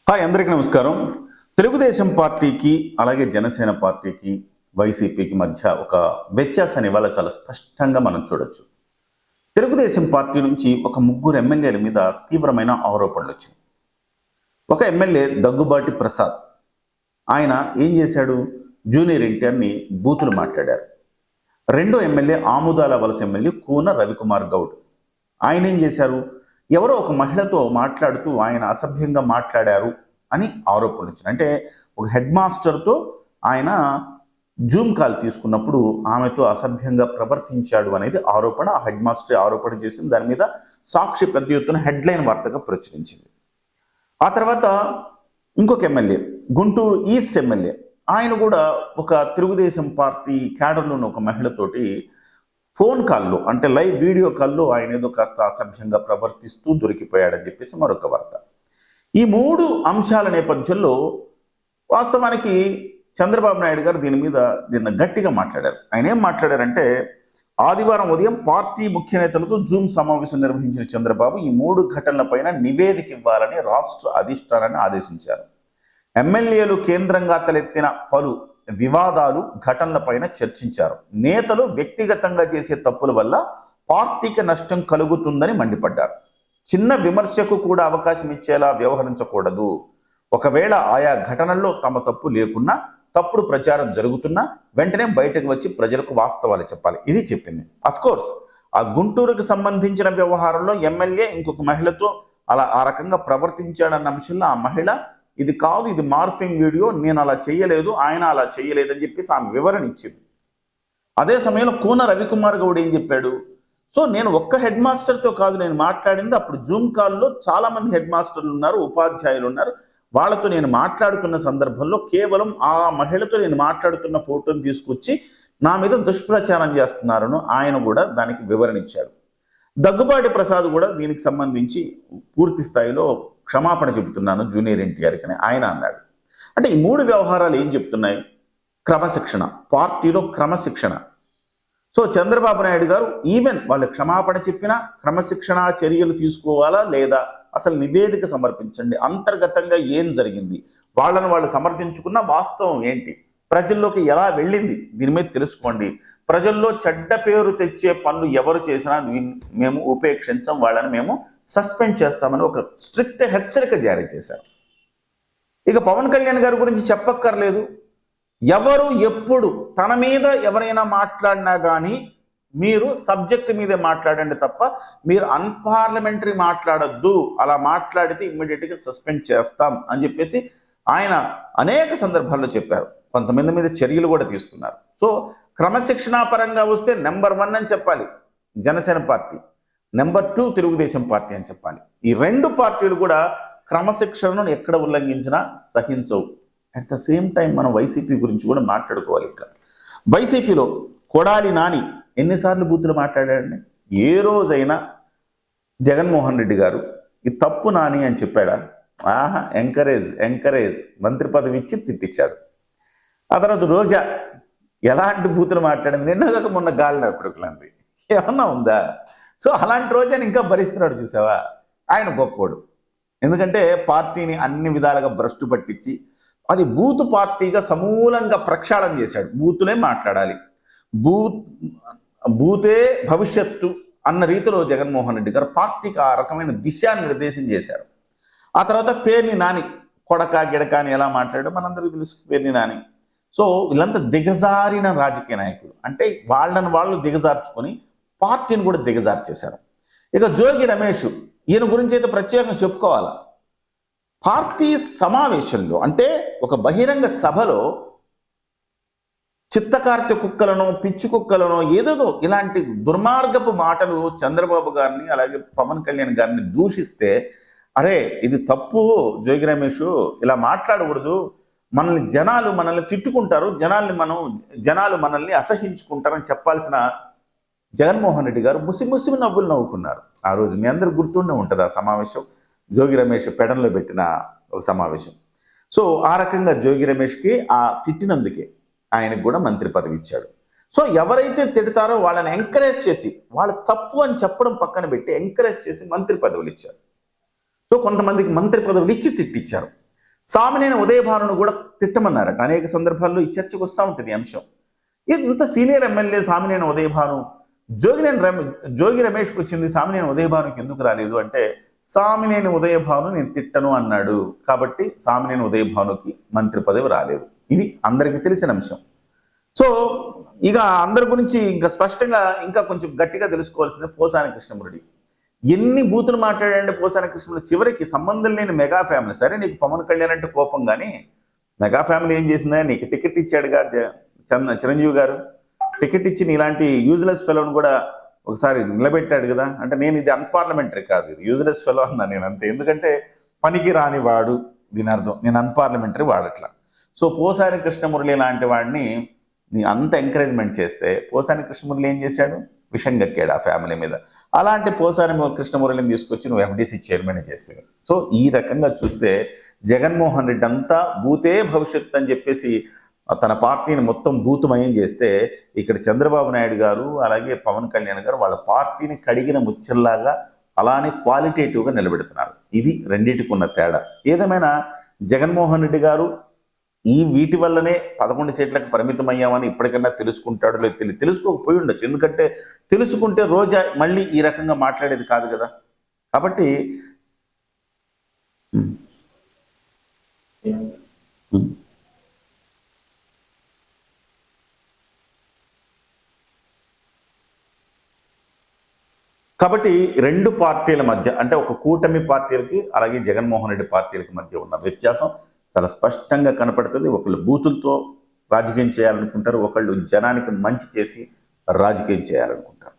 Hi అందరికీ నమస్కారం. తెలుగుదేశం పార్టీకి అలాగే జనసేన పార్టీకి వైసీపీకి మధ్య ఒక వ్యత్యాసాన్ని ఇవాళ చాలా స్పష్టంగా మనం చూడొచ్చు. తెలుగుదేశం పార్టీ నుంచి ఒక ముగ్గురు ఎమ్మెల్యేల మీద తీవ్రమైన ఆరోపణలు వచ్చాయి. ఒక ఎమ్మెల్యే దగ్గుబాటి ప్రసాద్, ఆయన ఏం చేశాడు? జూనియర్ ఎన్టీఆర్ని బూతులు మాట్లాడారు. రెండో ఎమ్మెల్యే ఆముదాల వలస ఎమ్మెల్యే కూన రవికుమార్ గౌడ్, ఆయన ఏం చేశారు? ఎవరో ఒక మహిళతో మాట్లాడుతూ ఆయన అసభ్యంగా మాట్లాడారు అని ఆరోపణలు వచ్చినాయి. అంటే ఒక హెడ్ మాస్టర్తో ఆయన జూమ్ కాల్ తీసుకున్నప్పుడు ఆమెతో అసభ్యంగా ప్రవర్తించాడు అనేది ఆరోపణ. ఆ హెడ్ మాస్టర్ ఆరోపణ చేసింది. దాని మీద సాక్షి పెద్ద ఎత్తున హెడ్లైన్ వార్తగా ప్రచురించింది. ఆ తర్వాత ఇంకొక ఎమ్మెల్యే, గుంటూరు ఈస్ట్ ఎమ్మెల్యే, ఆయన కూడా ఒక తెలుగుదేశం పార్టీ క్యాడర్లో ఉన్న ఒక మహిళతోటి ఫోన్ కాల్లో, అంటే లైవ్ వీడియో కాల్లో ఆయన ఏదో కాస్త అసభ్యంగా ప్రవర్తిస్తూ దొరికిపోయాడని చెప్పేసి మరొక వార్త. ఈ మూడు అంశాల నేపథ్యంలో వాస్తవానికి చంద్రబాబు నాయుడు గారు దీన్ని గట్టిగా మాట్లాడారు. ఆయన ఏం మాట్లాడారంటే, ఆదివారం ఉదయం పార్టీ ముఖ్య నేతలతో జూమ్ సమావేశం నిర్వహించిన చంద్రబాబు ఈ మూడు ఘటనలపైన నివేదిక ఇవ్వాలని రాష్ట్ర అధిష్టానాన్ని ఆదేశించారు. ఎమ్మెల్యేలు కేంద్రంగా తలెత్తిన పలు వివాదాలు, ఘటనలపైన చర్చించారు. నేతలు వ్యక్తిగతంగా చేసే తప్పుల వల్ల పార్టీకి నష్టం కలుగుతుందని మండిపడ్డారు. చిన్న విమర్శకు కూడా అవకాశం ఇచ్చేలా వ్యవహరించకూడదు. ఒకవేళ ఆయా ఘటనల్లో తమ తప్పు లేకున్నా, తప్పుడు ప్రచారం జరుగుతున్నా వెంటనే బయటకు వచ్చి ప్రజలకు వాస్తవాలు చెప్పాలి. ఇది చెప్పింది. అఫ్కోర్స్ ఆ గుంటూరుకు సంబంధించిన వ్యవహారంలో ఎమ్మెల్యే ఇంకొక మహిళతో ఆ రకంగా ప్రవర్తించాడన్న అంశంలో ఆ మహిళ ఇది కాదు, ఇది మార్ఫింగ్ వీడియో, నేను అలా చేయలేదు, ఆయన అలా చేయలేదని చెప్పేసి ఆమె వివరణ ఇచ్చింది. అదే సమయంలో కూన రవికుమార్ గౌడ్ ఏం చెప్పాడు? సో నేను ఒక్క హెడ్ మాస్టర్తో కాదు నేను మాట్లాడింది, అప్పుడు జూమ్ కాల్లో చాలా మంది హెడ్ మాస్టర్లు ఉన్నారు, ఉపాధ్యాయులు ఉన్నారు, వాళ్ళతో నేను మాట్లాడుతున్న సందర్భంలో కేవలం ఆ మహిళతో నేను మాట్లాడుతున్న ఫోటోని తీసుకొచ్చి నా మీద దుష్ప్రచారం చేస్తున్నారని ఆయన కూడా దానికి వివరణ ఇచ్చాడు. దగ్గుబాటి ప్రసాద్ కూడా దీనికి సంబంధించి పూర్తి స్థాయిలో క్షమాపణ చెబుతున్నాను జూనియర్ ఎన్టీఆర్కి అని ఆయన అన్నాడు. అంటే ఈ మూడు వ్యవహారాలు ఏం చెప్తున్నాయి? క్రమశిక్షణ, పార్టీలో క్రమశిక్షణ. సో చంద్రబాబు నాయుడు గారు ఈవెన్ వాళ్ళు క్షమాపణ చెప్పినా క్రమశిక్షణ చర్యలు తీసుకోవాలా లేదా, అసలు నివేదిక సమర్పించండి, అంతర్గతంగా ఏం జరిగింది, వాళ్ళను వాళ్ళు సమర్థించుకున్న వాస్తవం ఏంటి, ప్రజల్లోకి ఎలా వెళ్ళింది, దీని మీద తెలుసుకోండి. ప్రజల్లో చెడ్డ పేరు తెచ్చే పనులు ఎవరు చేసినా మేము ఉపేక్షించాం, వాళ్ళని మేము సస్పెండ్ చేస్తామని ఒక స్ట్రిక్ట్ హెచ్చరిక జారీ చేశారు. ఇక పవన్ కళ్యాణ్ గారి గురించి చెప్పక్కర్లేదు. ఎవరు ఎప్పుడు తన మీద ఎవరైనా మాట్లాడినా కానీ మీరు సబ్జెక్ట్ మీదే మాట్లాడండి తప్ప మీరు అన్పార్లమెంటరీ మాట్లాడద్దు, అలా మాట్లాడితే ఇమ్మీడియట్గా సస్పెండ్ చేస్తాం అని చెప్పేసి ఆయన అనేక సందర్భాల్లో చెప్పారు. కొంతమంది మీద చర్యలు కూడా తీసుకున్నారు. సో క్రమశిక్షణా పరంగా వస్తే నెంబర్ 1 అని చెప్పాలి Janasena party, number 2 Telugu Desam party అని చెప్పాలి. ఈ రెండు పార్టీలు కూడా క్రమశిక్షణను ఎక్కడ ఉల్లంఘించినా సహించవు. అట్ ద సేమ్ టైం మనం వైసీపీ గురించి కూడా మాట్లాడుకోవాలి. ఇంకా వైసీపీలో కొడాలి నాని ఎన్నిసార్లు బూతులు మాట్లాడాడండి? ఏ రోజైనా జగన్మోహన్ రెడ్డి గారు ఇది తప్పు నాని అని చెప్పాడా? ఎంకరేజ్ మంత్రి పదవి ఇచ్చి తిట్టించాడు. ఆ తర్వాత రోజా ఎలాంటి బూతులు మాట్లాడింది? నిన్నగాక మొన్న గాలిన కొడుకులంది ఏమన్నా ఉందా? సో అలాంటి రోజాని ఇంకా భరిస్తున్నాడు. చూసావా, ఆయన గొప్పోడు. ఎందుకంటే పార్టీని అన్ని విధాలుగా భ్రష్టు పట్టించి అది బూతు పార్టీగా సమూలంగా ప్రక్షాళన చేశాడు. బూతులే మాట్లాడాలి, బూతే భవిష్యత్తు అన్న రీతిలో జగన్మోహన్ రెడ్డి గారు పార్టీకి ఆ రకమైన దిశానిర్దేశం చేశారు. ఆ తర్వాత పేర్ని నాని కొడక గిడక అని ఎలా మాట్లాడాడో మనందరికీ తెలుసు. పేర్ని నాని. సో వీళ్ళంతా దిగజారిన రాజకీయ నాయకులు. అంటే వాళ్ళని వాళ్ళు దిగజార్చుకొని పార్టీని కూడా దిగజార్చేశారు. ఇక జోగి రమేష్, ఈయన గురించి అయితే ప్రత్యేకంగా చెప్పుకోవాలా. పార్టీ సమావేశంలో అంటే ఒక బహిరంగ సభలో చిత్తకార్తె కుక్కలను, పిచ్చి కుక్కలను, ఏదేదో ఇలాంటి దుర్మార్గపు మాటలు చంద్రబాబు గారిని అలాగే పవన్ కళ్యాణ్ గారిని దూషిస్తే, అరే ఇది తప్పు జోగి రమేష్, ఇలా మాట్లాడకూడదు, జనాలు మనల్ని తిట్టుకుంటారు, జనాలు మనల్ని అసహించుకుంటారని చెప్పాల్సిన జగన్మోహన్ రెడ్డి గారు ముసిముసి నవ్వులు నవ్వుకున్నారు. ఆ రోజు మీ అందరికి గుర్తుండే ఉంటుంది ఆ సమావేశం, జోగి రమేష్ పెడన్లో పెట్టిన ఒక సమావేశం. సో ఆ రకంగా జోగి రమేష్కి ఆ తిట్టినందుకే ఆయనకు కూడా మంత్రి పదవి ఇచ్చాడు. సో ఎవరైతే తిడతారో వాళ్ళని ఎంకరేజ్ చేసి, వాళ్ళు తప్పు అని చెప్పడం పక్కన పెట్టి ఎంకరేజ్ చేసి మంత్రి పదవులు ఇచ్చారు. సో కొంతమందికి మంత్రి పదవులు ఇచ్చి తిట్టించారు. సామినేని ఉదయభానును కూడా తిట్టమన్నారట. అనేక సందర్భాల్లో ఈ చర్చకు వస్తూ ఉంటుంది ఈ అంశం. ఇంత సీనియర్ ఎమ్మెల్యే సామినేని ఉదయభాను జోగి రమేష్కి వచ్చింది, సామినేని ఉదయభానుకి ఎందుకు రాలేదు అంటే, సామినేని ఉదయభాను నేను తిట్టను అన్నాడు కాబట్టి సామినేని ఉదయభానుకి మంత్రి పదవి రాలేదు. ఇది అందరికీ తెలిసిన అంశం. సో ఇక అందరి గురించి ఇంకా స్పష్టంగా ఇంకా కొంచెం గట్టిగా తెలుసుకోవాల్సింది పోసాని కృష్ణమురళి. ఎన్ని బూతులు మాట్లాడండి పోసాని కృష్ణమురళి. చివరికి సంబంధం లేని మెగా ఫ్యామిలీ, సరే నీకు పవన్ కళ్యాణ్ అంటే కోపం, కానీ మెగా ఫ్యామిలీ ఏం చేసిందా, నీకు టికెట్ ఇచ్చాడుగా చిరంజీవి గారు, టికెట్ ఇచ్చి ఇలాంటి యూజ్లెస్ ఫెలోని కూడా ఒకసారి నిలబెట్టాడు కదా. అంటే నేను ఇది అన్పార్లమెంటరీ కాదు, ఇది యూజ్లెస్ ఫెలో అన్నా నేను అంతే. ఎందుకంటే పనికి రాని వాడు, దీని అర్థం నేను అన్పార్లమెంటరీ వాడట్లా. సో పోసాని కృష్ణమురళి లాంటి వాడిని అంత ఎంకరేజ్మెంట్ చేస్తే పోసాని కృష్ణమురళి ఏం చేశాడు, విషం గక్కాడు ఆ ఫ్యామిలీ మీద. అలాంటి పోసాని కృష్ణమురళిని తీసుకొచ్చి నువ్వు FDC చైర్మన్ చేస్తే. సో ఈ రకంగా చూస్తే జగన్మోహన్ రెడ్డి అంతా భూతే భవిష్యత్ అని చెప్పేసి తన పార్టీని మొత్తం భూతమయం చేస్తే, ఇక్కడ చంద్రబాబు నాయుడు గారు అలాగే పవన్ కళ్యాణ్ గారు వాళ్ళ పార్టీని కడిగిన ముచ్చల్లాగా అలానే క్వాలిటేటివ్గా నిలబెడుతున్నారు. ఇది రెండింటికి ఉన్న తేడా. ఏదేమైనా జగన్మోహన్ రెడ్డి గారు వీటి వల్లనే 11 సీట్లకు పరిమితం అయ్యామని ఇప్పటికన్నా తెలుసుకుంటాడో లేదు తెలుసుకోకపోయి ఉండొచ్చు. ఎందుకంటే తెలుసుకుంటే రోజా మళ్ళీ ఈ రకంగా మాట్లాడేది కాదు కదా. కాబట్టి రెండు పార్టీల మధ్య, అంటే ఒక కూటమి పార్టీలకి అలాగే జగన్మోహన్ రెడ్డి పార్టీలకి మధ్య ఉన్న వ్యత్యాసం చాలా స్పష్టంగా కనపడుతుంది. ఒకళ్ళు బూతులతో రాజకీయం చేయాలనుకుంటారు, ఒకళ్ళు జనానికి మంచి చేసి రాజకీయం చేయాలనుకుంటారు.